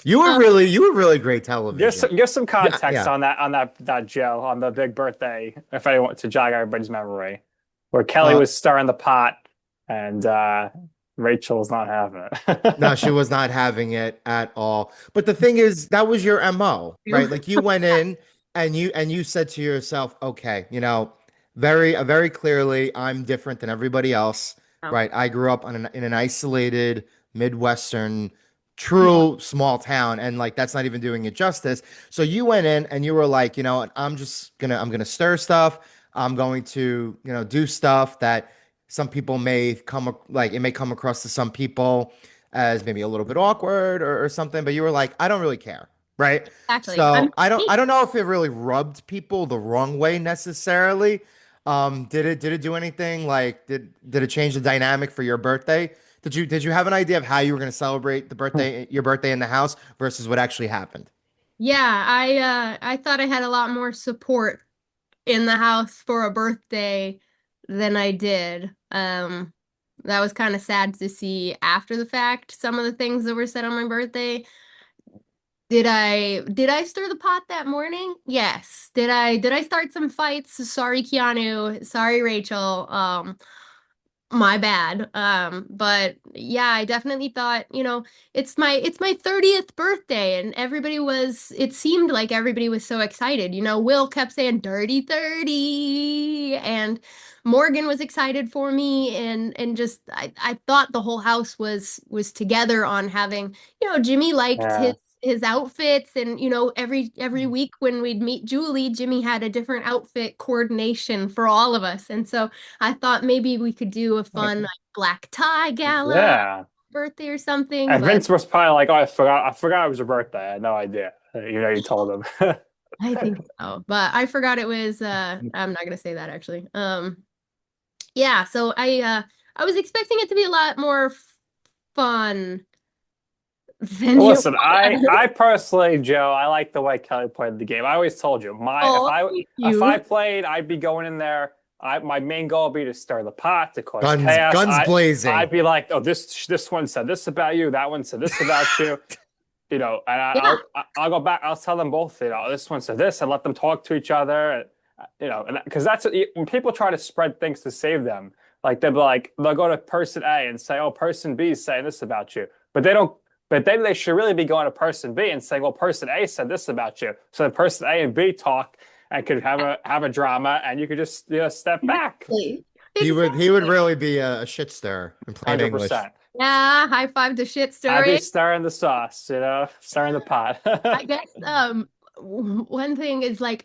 You were really great television. Give some Yeah, context yeah. on that Joe on the big birthday, if anyone to jog everybody's memory, where Kelly Uh, was stirring the pot and Rachel was not having No, she it. was not having it at all. But the thing is, that was your MO, right? Like you went in and you said to yourself, okay, very clearly I'm different than everybody else, right? I grew up in an isolated Midwestern, yeah, true small town, and like that's not even doing it justice. So you went in and you were like, what, I'm gonna stir stuff. I'm going to, do stuff that some people may like it may come across to some people as maybe a little bit awkward or something, but you were like, I don't really care, right? exactly. I'm So I don't know if it really rubbed people the wrong way necessarily. Did it do anything like did it change the dynamic for your birthday? Did you have an idea of how you were going to celebrate your birthday in the house versus what actually happened? Yeah, I thought I had a lot more support in the house for a birthday than I did. That was kind of sad to see after the fact, some of the things that were said on my birthday. Did I stir the pot that morning? Yes. Did I start some fights? Sorry, Keanu. Sorry, Rachel. My bad. But yeah, I definitely thought, it's my 30th birthday and it seemed like everybody was so excited. Will kept saying dirty 30 and Morgan was excited for me and just I thought the whole house was together on having, Jimmy liked his Yeah. his outfits and every week when we'd meet Julie, Jimmy had a different outfit coordination for all of us. And so I thought maybe we could do a fun like black tie gala. Yeah. birthday or something, And but Vince was probably like, "Oh, I forgot it was your birthday. I had no idea." You told him. I think so. But I forgot it was I'm not gonna say that actually. Yeah, so I was expecting it to be a lot more fun than it Listen, was. I personally, Joe, I like the way Kelly played the game. I always told you, Oh, thank if I you. played, I'd be going in there. My main goal would be to stir the pot, to cause Guns, chaos. guns blazing. I'd be like, oh, this one said this about you, that one said this about you, and Yeah, I'll go back. I'll tell them both, this one said this, and let them talk to each other, and because that's when people try to spread things to save them, like they'll go to person A and say, oh, person B is saying this about you, but they don't. But then they should really be going to person B and saying, well, person A said this about you. So then person A and B talk and could have a drama, and you could just step back. exactly. He would Exactly. really be a shit stirrer in plain English. 100%. Yeah, high five to shit I'd be stirring. stirring the sauce, stirring the pot. I guess one thing is like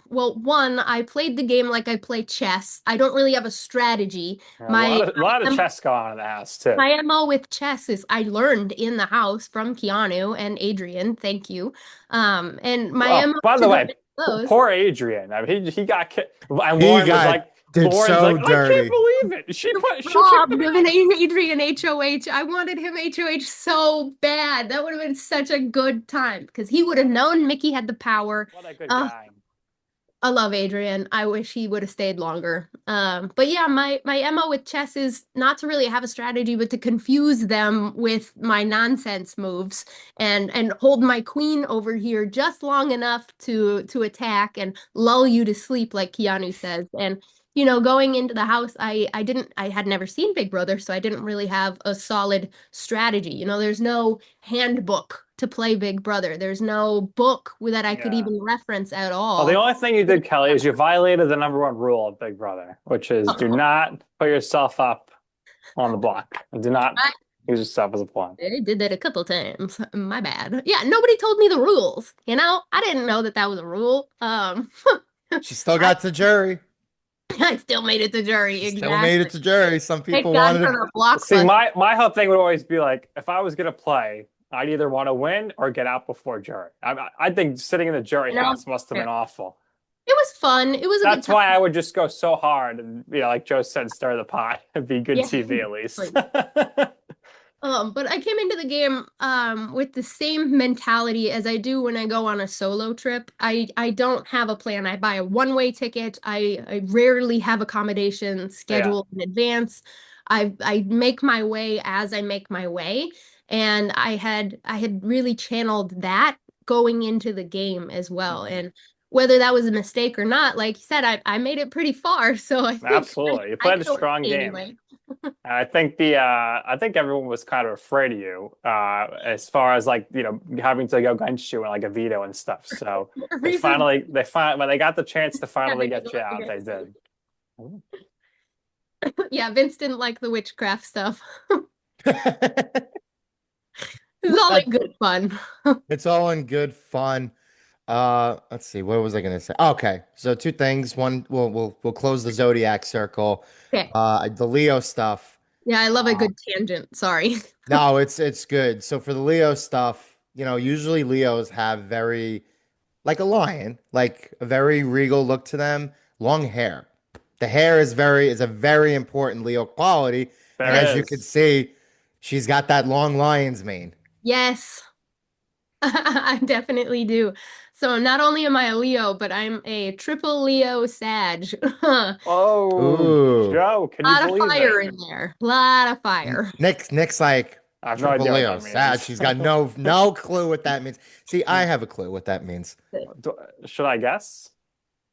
one, I played the game like I play chess. I don't really have a strategy. A My lot of um, chess going on in the house too. my MO with chess is I learned in the house from Keanu and Adrian. Thank you. And my Oh, MO by to the way, defend those. poor Adrian. I mean, he got kicked, and He got did Lauren's so like, I can't dirty. believe it. She kicked Robbed him of out. an Adrian HOH. I wanted him HOH so bad. That would have been such a good time because he would have known Mickey had the power. What a good Uh, guy. I love Adrian. I wish he would have stayed longer. But yeah, my MO with chess is not to really have a strategy, but to confuse them with my nonsense moves and hold my queen over here just long enough to attack and lull you to sleep, like Keanu says. And going into the house, I had never seen Big Brother, so I didn't really have a solid strategy. There's no handbook to play Big Brother. There's no book that I could Yeah. even reference at Well, the all. only thing you did, Kelly, is you violated the number one rule of Big Brother, which is do not put yourself up on the block. Do not I use yourself as a pawn. I did that a couple times. My bad. Yeah, nobody told me the rules. I didn't know that that was a rule. She still I got to jury. I still made it to jury. She still made Exactly. it to jury. Some Thank people God wanted for to. the See, blockbuster. my whole thing would always be like, if I was gonna play, I'd either want to win or get out before jury. I think sitting in the jury You know, house must have been it awful. was fun. It was a good That's time. why I would just go so hard and, like Joe said, stir the pot and be good Yeah. TV at least. But I came into the game with the same mentality as I do when I go on a solo trip. I don't have a plan. I buy a one-way ticket. I rarely have accommodations Yeah. scheduled in advance. I make my way as I make my way. And I had really channeled that going into the game as well. Mhm. And whether that was a mistake or not, like you said, I made it pretty far. So I think Absolutely. You I played a did okay strong game. anyway. And I think everyone was kind of afraid of you, as far as like, having to go against you and like a veto and stuff. So Reason when they got the chance to yeah, finally they get did you it out, they against did. Yeah, Vince didn't like the witchcraft stuff. It's all That in good fun. it's all in good fun. Let's see. What was I gonna say? Okay, so two things. One, we'll close the zodiac circle. Okay. The Leo stuff. Yeah, I love a Uh, good tangent. Sorry. no, it's good. So for the Leo stuff, usually Leos have very like a lion, like a very regal look to them. Long hair. The hair is a very important Leo quality, and There as it you can is. see, she's got that long lion's mane. Yes, I definitely do. So not only am I a Leo, but I'm a triple Leo Sag. A Oh, Ooh. Joe, can you lot of believe fire it? in there. A lot of fire. Nick's like I have no triple idea what Leo. that Sad. means. She's got no clue what that means. See, I have a clue what that means. Should I guess?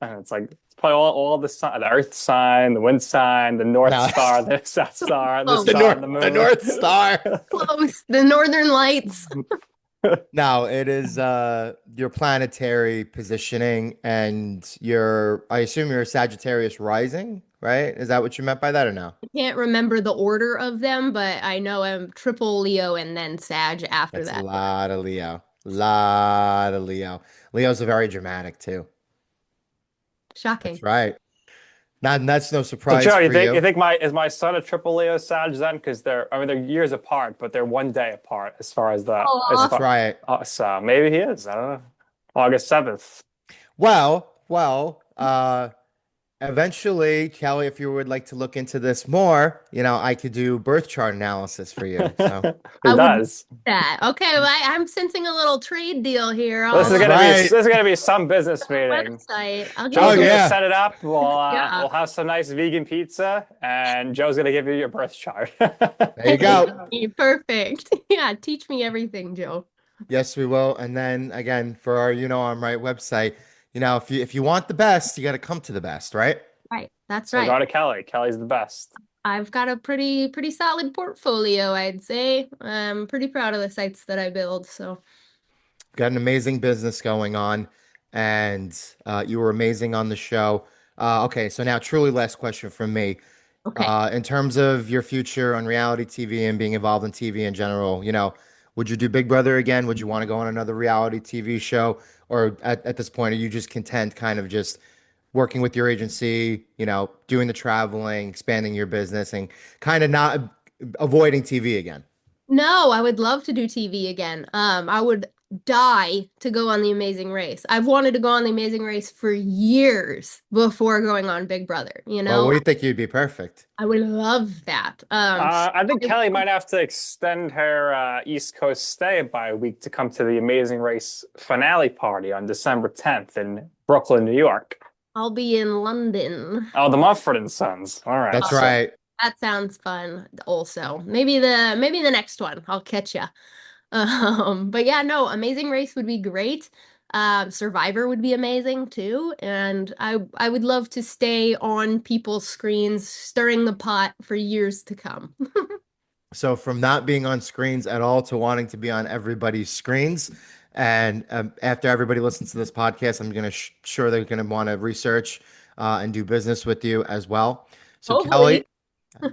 And it's probably all the Earth sign, the Wind sign, the North No, Star, the South Star, the Oh, the Sun, North the the Moon. North Star. close. The Northern Lights. No, it is your planetary positioning and I assume you're a Sagittarius rising, right? Is that what you meant by that or no? I can't remember the order of them, but I know I'm triple Leo and then Sag after That's a that. lot of Leo. Lot of Leo. Leos are very dramatic too. Shocking. That's right. That's no So surprise Joe, for you you. think my son a triple Leo Sag then? Because they're years apart, but they're one day apart as far as That's right. so maybe he is. I don't know. August 7th. Well, eventually, Kelly, if you would like to look into this more, I could do birth chart analysis for you. So He I would love does. that. Okay, well, I'm sensing a little trade deal here. This I'll is that's gonna be right. some business meeting. website. I'll give Oh Joe's you gonna yeah. set it up. yeah. We'll have some nice vegan pizza, and Joe's gonna give you your birth chart. There you go. Perfect. Yeah, teach me everything, Joe. Yes, we will. And then again, for our I'm right website, if you want the best, you got to come to the best, right? Right. That's So right. go to Kelly. Kelly's the best. I've got a pretty solid portfolio, I'd say. I'm pretty proud of the sites that I build, so Got an amazing business going on, and you were amazing on the show. Okay, so now truly last question from me. okay. In terms of your future on reality TV and being involved in TV in general, would you do Big Brother again? Would you want to go on another reality TV show? Or at this point, are you just content kind of just working with your agency, doing the traveling, expanding your business, and kind of not avoiding TV again? No, I would love to do TV again. I would die to go on The Amazing Race. I've wanted to go on The Amazing Race for years before going on Big Brother, you Well, know? we think you'd be perfect. I would love that. I think Kelly might have to extend her East Coast stay by a week to come to the Amazing Race finale party on December 10th in Brooklyn, New York. I'll be in London. Oh, the Mumford and Sons. All right. That's Uh, right. that sounds fun also. Maybe the next one. I'll catch ya. But yeah, no, Amazing Race would be great. Survivor would be amazing too, and I would love to stay on people's screens, stirring the pot for years to come. So from not being on screens at all to wanting to be on everybody's screens. And after everybody listens to this podcast, I'm going to sure they're going to want to research and do business with you as well. So Hopefully.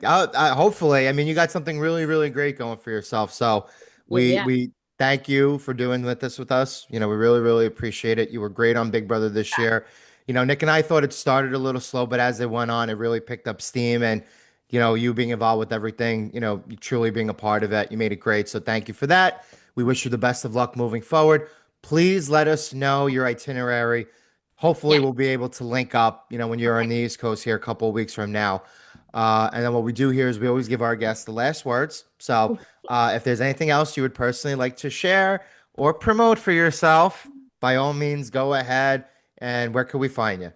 Kelly, hopefully, I mean, you got something really, really great going for yourself. So we Yeah. we thank you for doing this with us. We really, really appreciate it. You were great on Big Brother this year. Nick and I thought it started a little slow, but as it went on, it really picked up steam. And you being involved with everything, you truly being a part of it, you made it great. So thank you for that. We wish you the best of luck moving forward. Please let us know your itinerary. Hopefully, Yeah. we'll be able to link up, when you're on Okay. the East Coast here a couple of weeks from now. And then what we do here is we always give our guests the last words. So if there's anything else you would personally like to share or promote for yourself, by all means, go ahead. And where can we find you?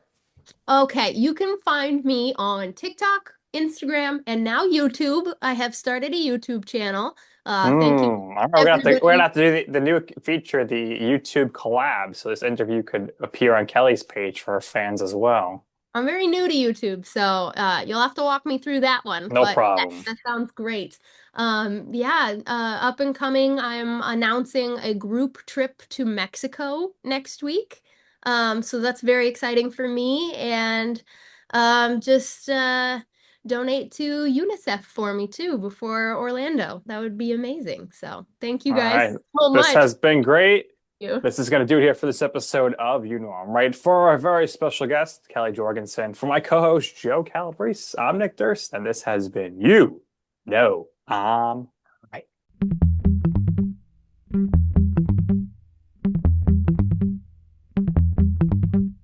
Okay, you can find me on TikTok, Instagram, and now YouTube. I have started a YouTube channel. Thank you, All right, we're gonna everybody. have to do the new feature, the YouTube collab, so this interview could appear on Kelly's page for her fans as well. I'm very new to YouTube, so you'll have to walk me through that one, No but problem. that sounds great. Yeah, up and coming, I'm announcing a group trip to Mexico next week. So that's very exciting for me, and just donate to UNICEF for me too before Orlando. That would be amazing. So thank you All guys right, so this much. has been great. Thank you. This is going to do it here for this episode of I'm Right. For our very special guest, Kelley Jorgensen. For my co host, Joe Calabrese, I'm Nick Durst, and this has been I'm